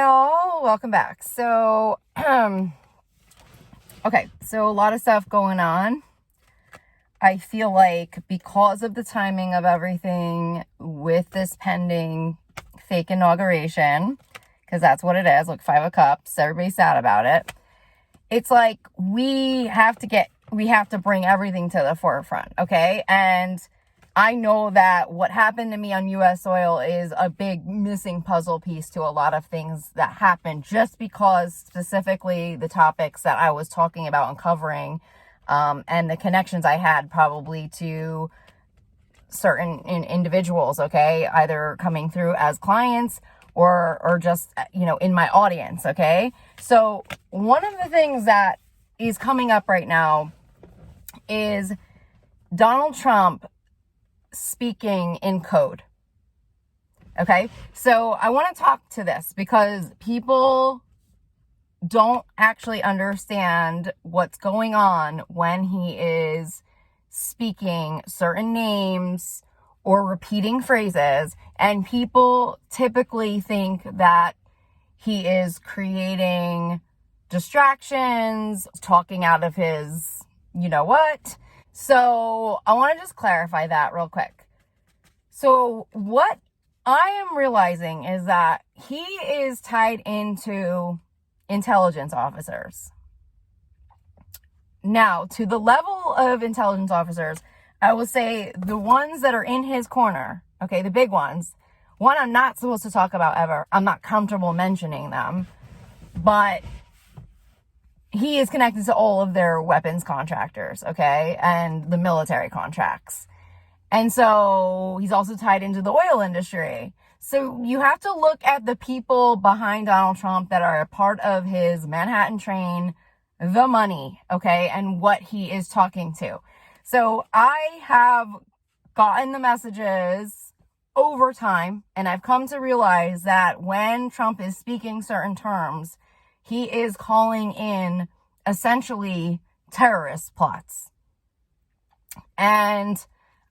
y'all, welcome back. So a lot of stuff going on. I feel like because of the timing of everything with this pending fake inauguration, because that's what it is, like 5 of Cups, everybody's sad about it. It's like we have to bring everything to the forefront, okay? And I know that what happened to me on U.S. soil is a big missing puzzle piece to a lot of things that happened, just because specifically the topics that I was talking about and covering, and the connections I had probably to certain individuals, okay, either coming through as clients or just, in my audience, okay? So one of the things that is coming up right now is Donald Trump speaking in code. Okay, so I want to talk to this because people don't actually understand what's going on when he is speaking certain names or repeating phrases, and people typically think that he is creating distractions, talking out of his what. So I want to just clarify that real quick. So what I am realizing is that he is tied into intelligence officers. Now, to the level of intelligence officers, I will say the ones that are in his corner, okay, the big ones, one I'm not supposed to talk about ever. I'm not comfortable mentioning them, but he is connected to all of their weapons contractors, okay, and the military contracts. And so he's also tied into the oil industry. So you have to look at the people behind Donald Trump that are a part of his Manhattan train, the money, okay, and what he is talking to. So I have gotten the messages over time, and I've come to realize that when Trump is speaking certain terms, he is calling in essentially terrorist plots. And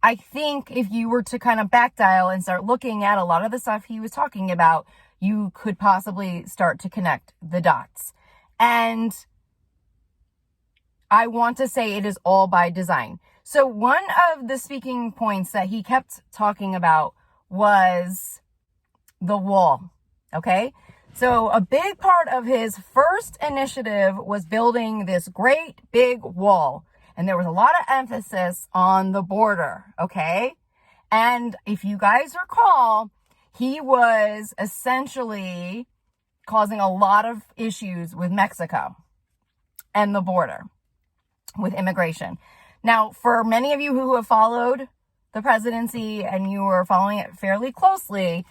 I think if you were to kind of back dial and start looking at a lot of the stuff he was talking about, you could possibly start to connect the dots. And I want to say it is all by design. So one of the speaking points that he kept talking about was the wall, okay? So a big part of his first initiative was building this great big wall. And there was a lot of emphasis on the border, okay? And if you guys recall, he was essentially causing a lot of issues with Mexico and the border with immigration. Now, for many of you who have followed the presidency and you are following it fairly closely,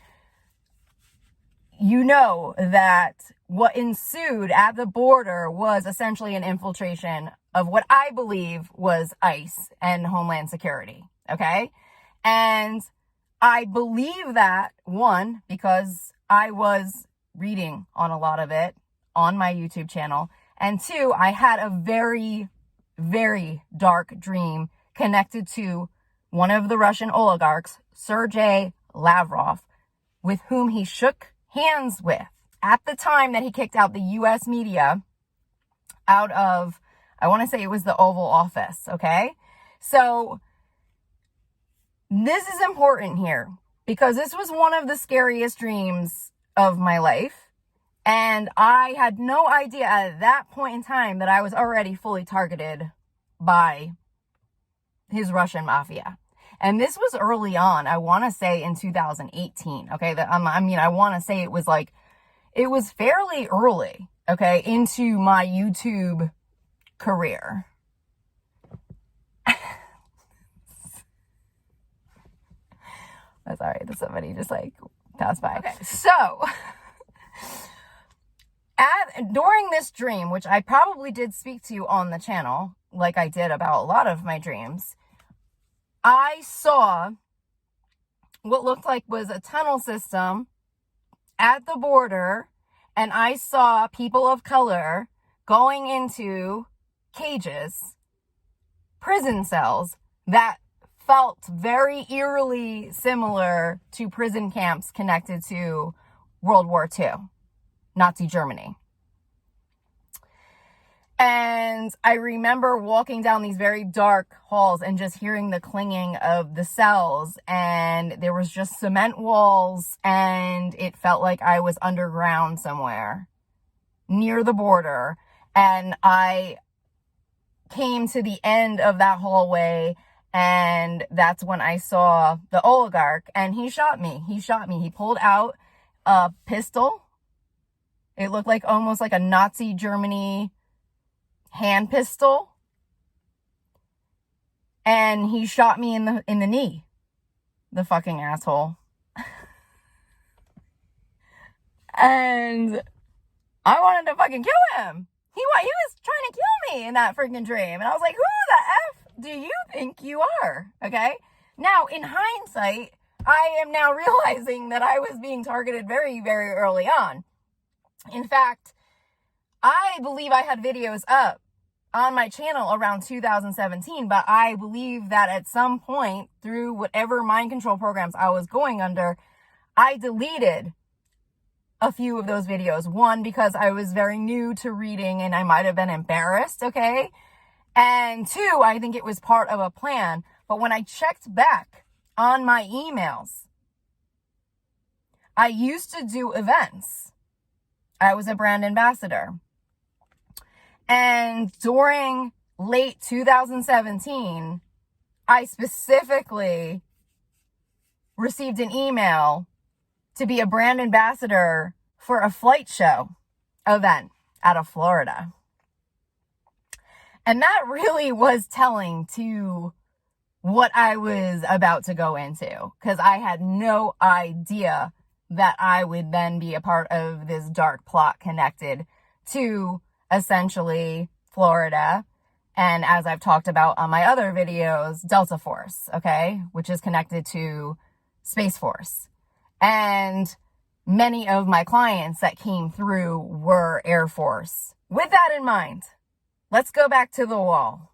you know that what ensued at the border was essentially an infiltration of what I believe was ICE and Homeland Security, okay? And I believe that, one, because I was reading on a lot of it on my YouTube channel, and two, I had a very, very dark dream connected to one of the Russian oligarchs, Sergei Lavrov, with whom he shook hands with at the time that he kicked out the U.S. media out of, I want to say it was the Oval Office, okay? So this is important here because this was one of the scariest dreams of my life. And I had no idea at that point in time that I was already fully targeted by his Russian mafia. And this was early on, I want to say in 2018, okay? I want to say it was fairly early, okay, into my YouTube career. I'm sorry that somebody just passed by. Okay, so during this dream, which I probably did speak to you on the channel, like I did about a lot of my dreams, I saw what looked like was a tunnel system at the border, and I saw people of color going into cages, prison cells that felt very eerily similar to prison camps connected to World War II. Nazi Germany. And I remember walking down these very dark halls and just hearing the clanging of the cells, and there was just cement walls, and it felt like I was underground somewhere near the border. And I came to the end of that hallway, and that's when I saw the oligarch, and he shot me. He pulled out a pistol. It looked like almost like a Nazi Germany hand pistol, and he shot me in the knee. The fucking asshole. And I wanted to fucking kill him. He was trying to kill me in that freaking dream, and I was like, who the F do you think you are? Okay, now in hindsight, I am now realizing that I was being targeted very, very early on. In fact, I believe I had videos up on my channel around 2017, but I believe that at some point through whatever mind control programs I was going under, I deleted a few of those videos. One, because I was very new to reading and I might have been embarrassed, okay? And two, I think it was part of a plan. But when I checked back on my emails, I used to do events. I was a brand ambassador. And during late 2017, I specifically received an email to be a brand ambassador for a flight show event out of Florida. And that really was telling to what I was about to go into, because I had no idea that I would then be a part of this dark plot connected to essentially Florida. And as I've talked about on my other videos, Delta Force, okay, which is connected to Space Force. And many of my clients that came through were Air Force. With that in mind, let's go back to the wall.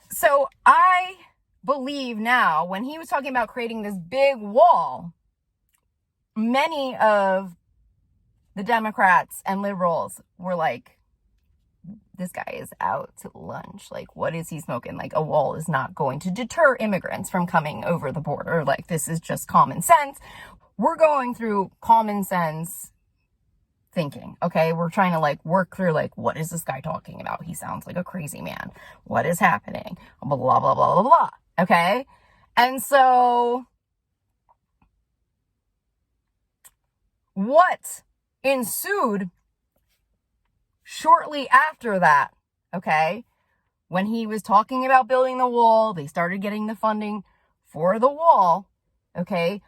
So I believe now, when he was talking about creating this big wall, many of the Democrats and liberals were like, this guy is out to lunch. Like, what is he smoking? Like, a wall is not going to deter immigrants from coming over the border. Like, this is just common sense. We're going through common sense thinking, okay? We're trying to, like, work through, like, what is this guy talking about? He sounds like a crazy man. What is happening? Blah, blah, blah, blah, blah, blah. Okay? And so, what ensued shortly after that, okay, when he was talking about building the wall, they started getting the funding for the wall, okay,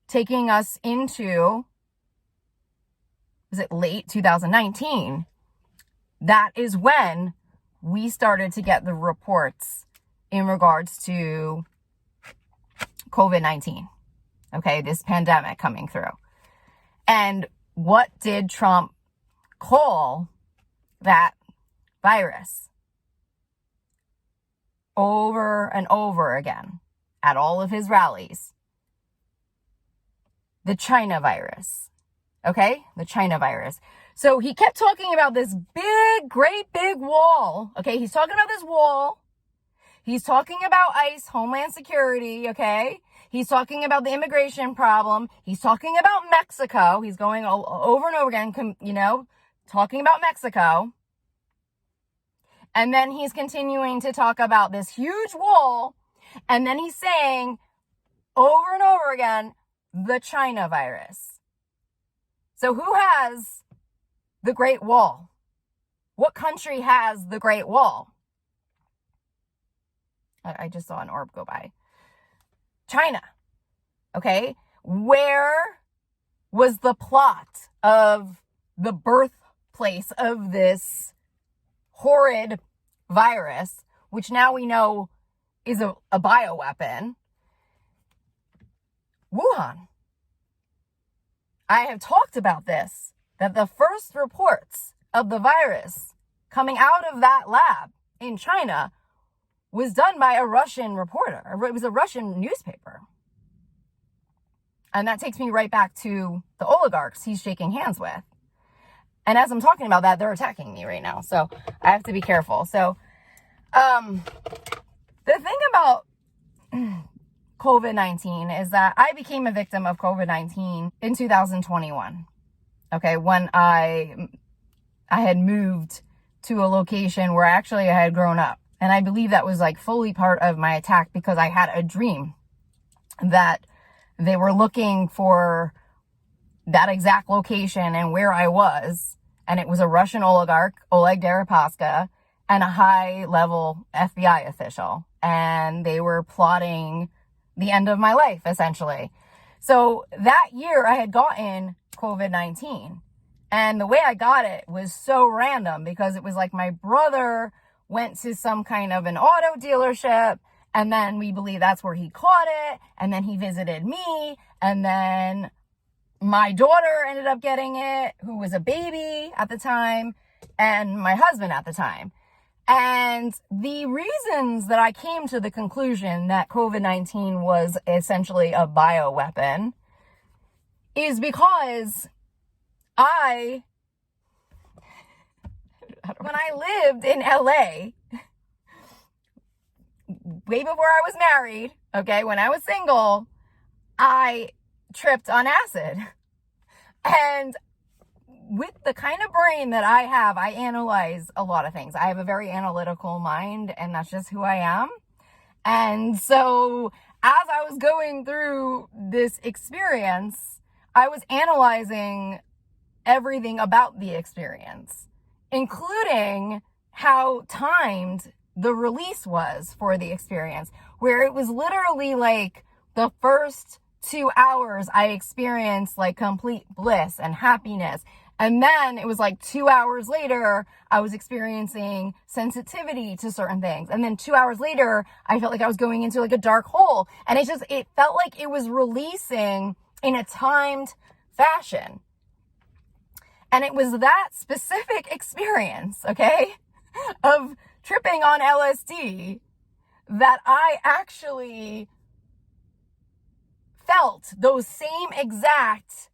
taking us into, was it late 2019? That is when we started to get the reports in regards to COVID-19, okay, this pandemic coming through. And what did Trump call that virus? Over and over again at all of his rallies. The China virus. Okay? The China virus. So he kept talking about this big, great big wall. Okay? He's talking about this wall. He's talking about ICE, Homeland Security. Okay? He's talking about the immigration problem. He's talking about Mexico. He's going over and over again, you know, talking about Mexico. And then he's continuing to talk about this huge wall. And then he's saying over and over again, the China virus. So who has the Great Wall? What country has the Great Wall? I just saw an orb go by. China. Okay? Where was the plot of the birthplace of this horrid virus, which now we know is a bioweapon? Wuhan. I have talked about this, that the first reports of the virus coming out of that lab in China was done by a Russian reporter. It was a Russian newspaper. And that takes me right back to the oligarchs he's shaking hands with. And as I'm talking about that, they're attacking me right now. So I have to be careful. So the thing about COVID-19 is that I became a victim of COVID-19 in 2021. Okay, when I had moved to a location where actually I had grown up. And I believe that was like fully part of my attack because I had a dream that they were looking for that exact location and where I was. And it was a Russian oligarch, Oleg Deripaska, and a high-level FBI official. And they were plotting the end of my life, essentially. So that year, I had gotten COVID-19. And the way I got it was so random because it was like my brother went to some kind of an auto dealership, and then we believe that's where he caught it, and then he visited me, and then my daughter ended up getting it, who was a baby at the time, and my husband at the time. And the reasons that I came to the conclusion that COVID-19 was essentially a bioweapon is because when I lived in LA, way before I was married, okay, when I was single, I tripped on acid. And with the kind of brain that I have, I analyze a lot of things. I have a very analytical mind, and that's just who I am. And so as I was going through this experience, I was analyzing everything about the experience, including how timed the release was for the experience, where it was literally like the first 2 hours I experienced like complete bliss and happiness. And then it was like 2 hours later, I was experiencing sensitivity to certain things. And then 2 hours later, I felt like I was going into like a dark hole. And it felt like it was releasing in a timed fashion. And it was that specific experience, okay, of tripping on LSD that I actually felt those same exact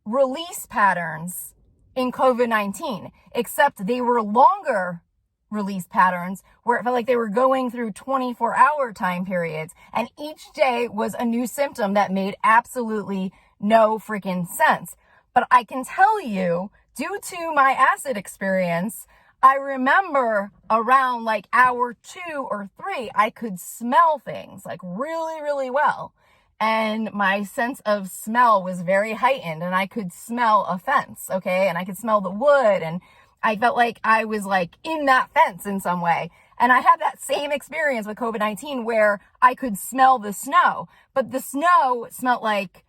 release patterns in COVID-19, except they were longer release patterns where it felt like they were going through 24-hour time periods, and each day was a new symptom that made absolutely no freaking sense. But I can tell you, due to my acid experience, I remember around like hour 2 or 3, I could smell things like really, really well. And my sense of smell was very heightened, and I could smell a fence, okay? And I could smell the wood, and I felt like I was like in that fence in some way. And I had that same experience with COVID-19 where I could smell the snow, but the snow smelled like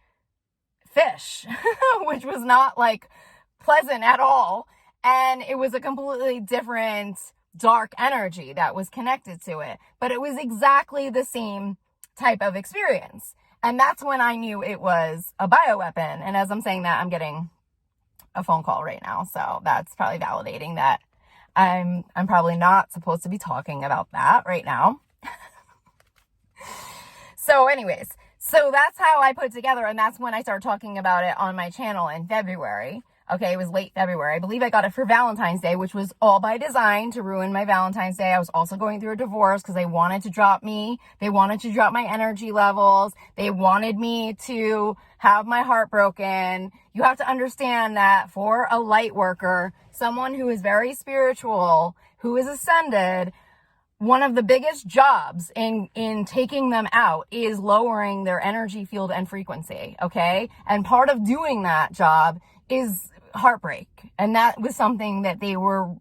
fish, which was not like pleasant at all. And it was a completely different dark energy that was connected to it, but it was exactly the same type of experience. And that's when I knew it was a bioweapon. And as I'm saying that, I'm getting a phone call right now. So that's probably validating that I'm probably not supposed to be talking about that right now. So anyways, so that's how I put it together. And that's when I started talking about it on my channel in February. Okay, it was late February. I believe I got it for Valentine's Day, which was all by design to ruin my Valentine's Day. I was also going through a divorce because they wanted to drop me. They wanted to drop my energy levels. They wanted me to have my heart broken. You have to understand that for a light worker, someone who is very spiritual, who is ascended, one of the biggest jobs in taking them out is lowering their energy field and frequency, okay? And part of doing that job is heartbreak. And that was something that they were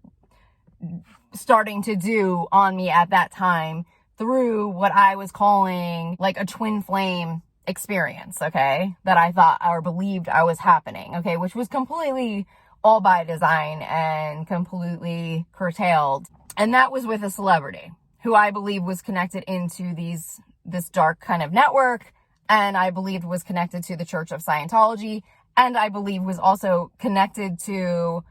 starting to do on me at that time through what I was calling like a twin flame experience, okay? That I thought or believed I was happening, okay? Which was completely all by design and completely curtailed. And that was with a celebrity who I believe was connected into this dark kind of network. And I believed was connected to the Church of Scientology. And I believe was also connected to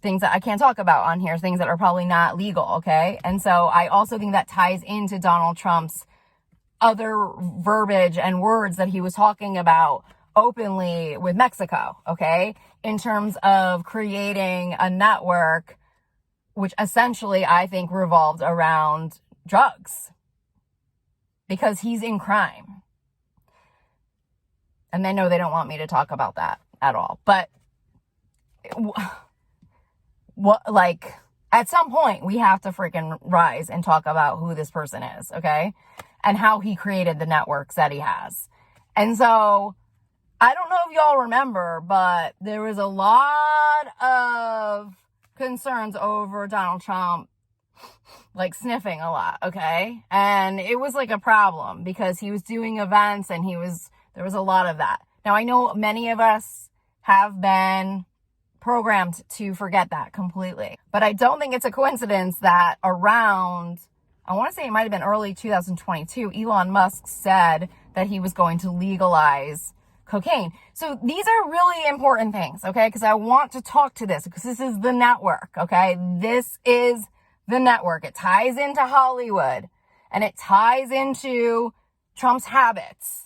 things that I can't talk about on here, things that are probably not legal, okay? And so I also think that ties into Donald Trump's other verbiage and words that he was talking about openly with Mexico, okay? In terms of creating a network, which essentially I think revolved around drugs, because he's in crime. And they know they don't want me to talk about that at all. But what, like, at some point we have to freaking rise and talk about who this person is, okay? And how he created the networks that he has. And so I don't know if y'all remember, but there was a lot of concerns over Donald Trump, like, sniffing a lot, okay? And it was like a problem because he was doing events and there was a lot of that. Now, I know many of us have been programmed to forget that completely, but I don't think it's a coincidence that around, I want to say it might have been early 2022, Elon Musk said that he was going to legalize cocaine. So these are really important things, okay? Because I want to talk to this, because this is the network, okay? This is the network. It ties into Hollywood, and it ties into Trump's habits.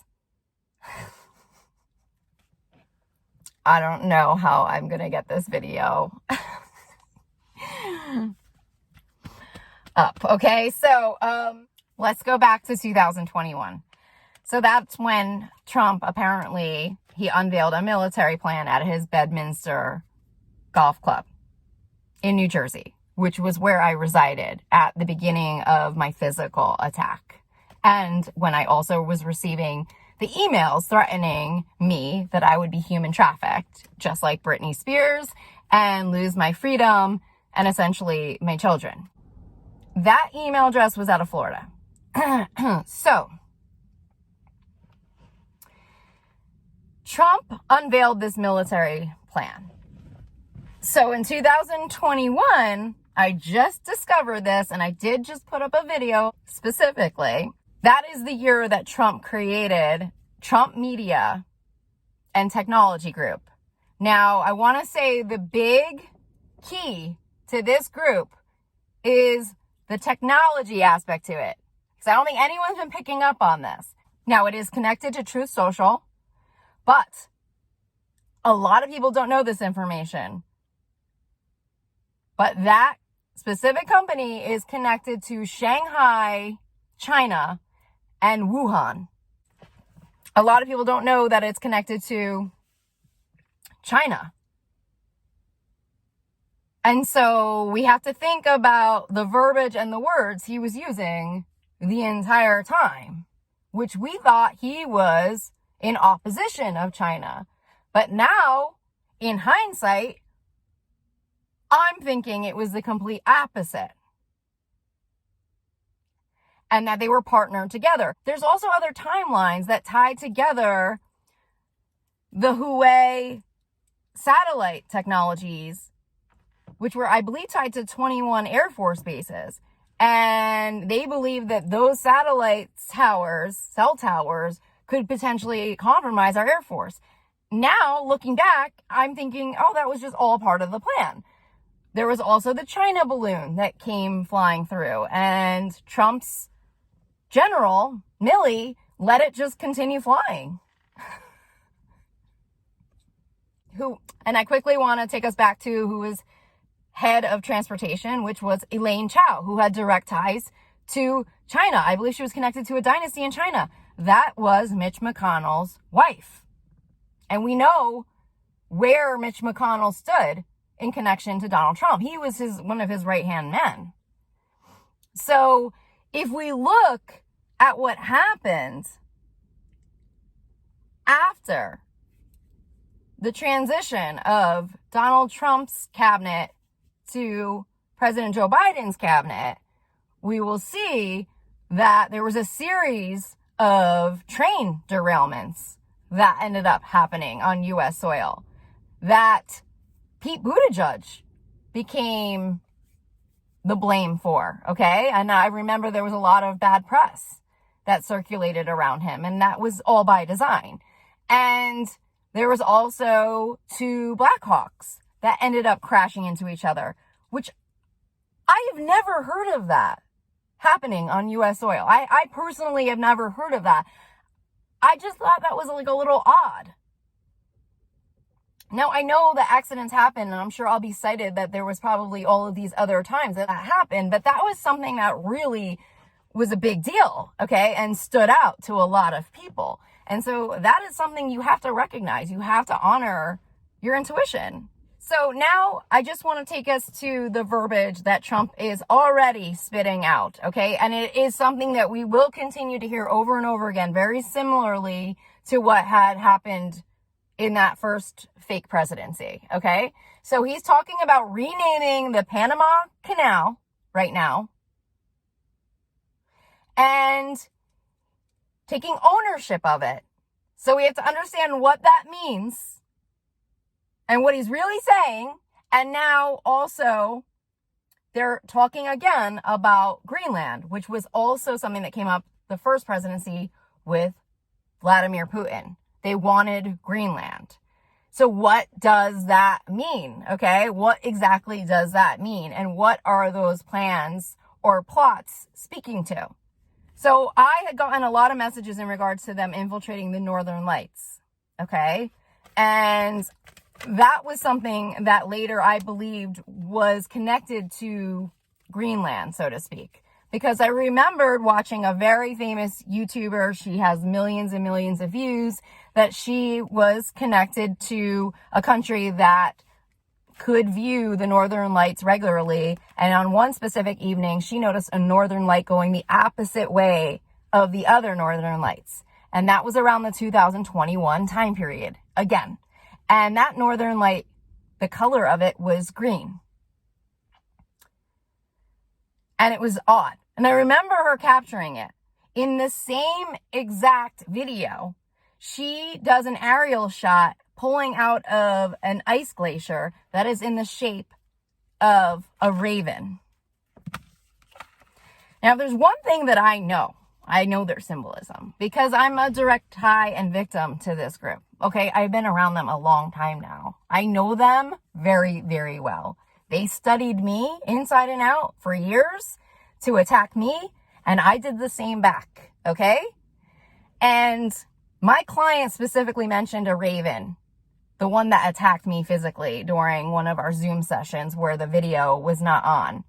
I don't know how I'm going to get this video up, okay? So let's go back to 2021. So that's when Trump, apparently, he unveiled a military plan at his Bedminster golf club in New Jersey, which was where I resided at the beginning of my physical attack. And when I also was receiving the emails threatening me that I would be human trafficked, just like Britney Spears, and lose my freedom and essentially my children. That email address was out of Florida. So Trump unveiled this military plan. So in 2021, I just discovered this, and I did just put up a video specifically. That is the year that Trump created Trump Media and Technology Group. Now, I want to say the big key to this group is the technology aspect to it, because I don't think anyone's been picking up on this. Now, it is connected to Truth Social, but a lot of people don't know this information. But that specific company is connected to Shanghai, China, and Wuhan. A lot of people don't know that it's connected to China. And so we have to think about the verbiage and the words he was using the entire time, which we thought he was in opposition of China. But now, in hindsight, I'm thinking it was the complete opposite. And that they were partnered together. There's also other timelines that tie together the Huawei satellite technologies, which were, I believe, tied to 21 Air Force bases. And they believe that those satellite towers, cell towers, could potentially compromise our Air Force. Now, looking back, I'm thinking, oh, that was just all part of the plan. There was also the China balloon that came flying through, and Trump's general, Milley, let it just continue flying. And I quickly want to take us back to who was head of transportation, which was Elaine Chao, who had direct ties to China. I believe she was connected to a dynasty in China. That was Mitch McConnell's wife. And we know where Mitch McConnell stood in connection to Donald Trump. He was one of his right-hand men. So if we look at what happened after the transition of Donald Trump's cabinet to President Joe Biden's cabinet, we will see that there was a series of train derailments that ended up happening on U.S. soil that Pete Buttigieg became the blame for, okay? And I remember there was a lot of bad press that circulated around him, and that was all by design. And there was also 2 Blackhawks that ended up crashing into each other, which I have never heard of that happening on U.S. soil. I personally have never heard of that. I just thought that was like a little odd. Now, I know that accidents happen, and I'm sure I'll be cited that there was probably all of these other times that happened, but that was something that really was a big deal, okay, and stood out to a lot of people. And so that is something you have to recognize. You have to honor your intuition. So now I just want to take us to the verbiage that Trump is already spitting out, okay? And it is something that we will continue to hear over and over again, very similarly to what had happened in that first fake presidency, okay? So he's talking about renaming the Panama Canal right now and taking ownership of it. So we have to understand what that means and what he's really saying. And now also they're talking again about Greenland, which was also something that came up the first presidency with Vladimir Putin. They wanted Greenland. So what does that mean? Okay, what exactly does that mean? And what are those plans or plots speaking to? So I had gotten a lot of messages in regards to them infiltrating the Northern Lights. Okay, and that was something that later I believed was connected to Greenland, so to speak. Because I remembered watching a very famous YouTuber, she has millions and millions of views, that she was connected to a country that could view the Northern Lights regularly. And on one specific evening, she noticed a Northern Light going the opposite way of the other Northern Lights. And that was around the 2021 time period again. And that Northern Light, the color of it was green. And it was odd. And I remember her capturing it. In the same exact video, she does an aerial shot pulling out of an ice glacier that is in the shape of a raven. Now, there's one thing that I know their symbolism because I'm a direct tie and victim to this group. Okay, I've been around them a long time now. I know them very, very well. They studied me inside and out for years to attack me, and I did the same back, okay? And my client specifically mentioned a raven, the one that attacked me physically during one of our Zoom sessions where the video was not on.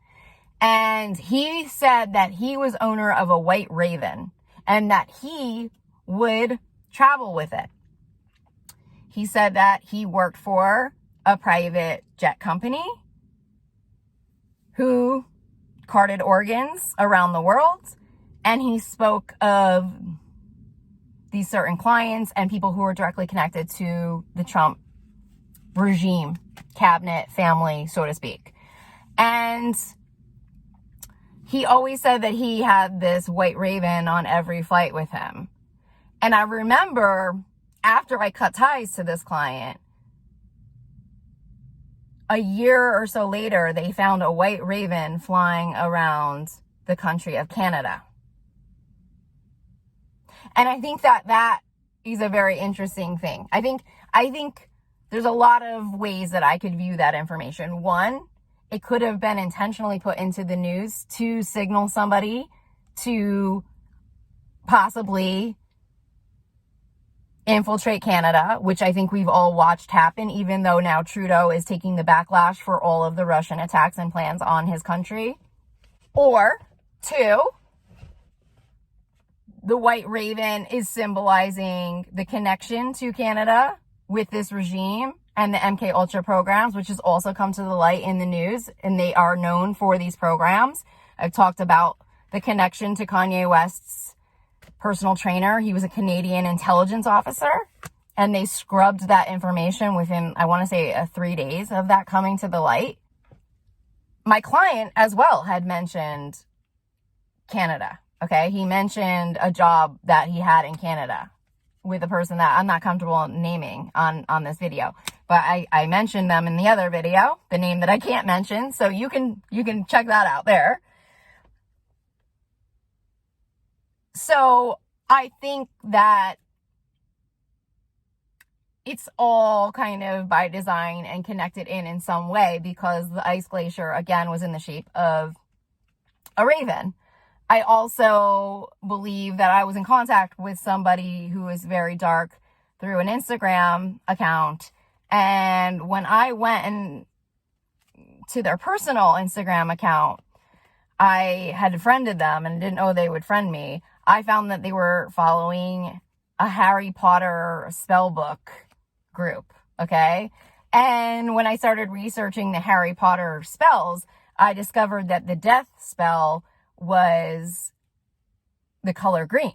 And he said that he was owner of a white raven and that he would travel with it. He said that he worked for a private jet company who carted organs around the world, and he spoke of these certain clients and people who were directly connected to the Trump regime, cabinet, family, so to speak. And he always said that he had this white raven on every flight with him. And I remember after I cut ties to this client, a year or so later, they found a white raven flying around the country of Canada. And I think that is a very interesting thing. I think there's a lot of ways that I could view that information. One, it could have been intentionally put into the news to signal somebody to possibly infiltrate Canada, which I think we've all watched happen, even though now Trudeau is taking the backlash for all of the Russian attacks and plans on his country. Or two, the white raven is symbolizing the connection to Canada with this regime and the MK Ultra programs, which has also come to the light in the news, and they are known for these programs. I've talked about the connection to Kanye West's personal trainer. He was a Canadian intelligence officer, and they scrubbed that information within, I want to say, 3 days of that coming to the light. My client as well had mentioned Canada. Okay, he mentioned a job that he had in Canada with a person that I'm not comfortable naming on this video, but I mentioned them in the other video, the name that I can't mention, so you can check that out there. So I think that it's all kind of by design and connected in some way, because the ice glacier, again, was in the shape of a raven. I also believe that I was in contact with somebody who is very dark through an Instagram account. And when I went to their personal Instagram account, I had friended them and didn't know they would friend me. I found that they were following a Harry Potter spell book group, okay? And when I started researching the Harry Potter spells, I discovered that the death spell was the color green.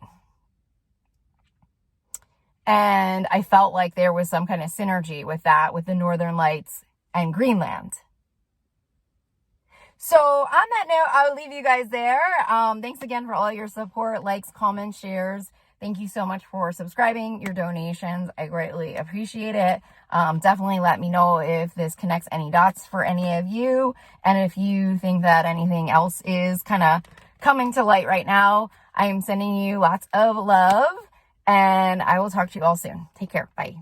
And I felt like there was some kind of synergy with that, with the Northern Lights and Greenland. So on that note, I'll leave you guys there. Thanks again for all your support, likes, comments, shares. Thank you so much for subscribing, your donations. I greatly appreciate it. Definitely let me know if this connects any dots for any of you. And if you think that anything else is kind of coming to light right now, I am sending you lots of love. And I will talk to you all soon. Take care. Bye.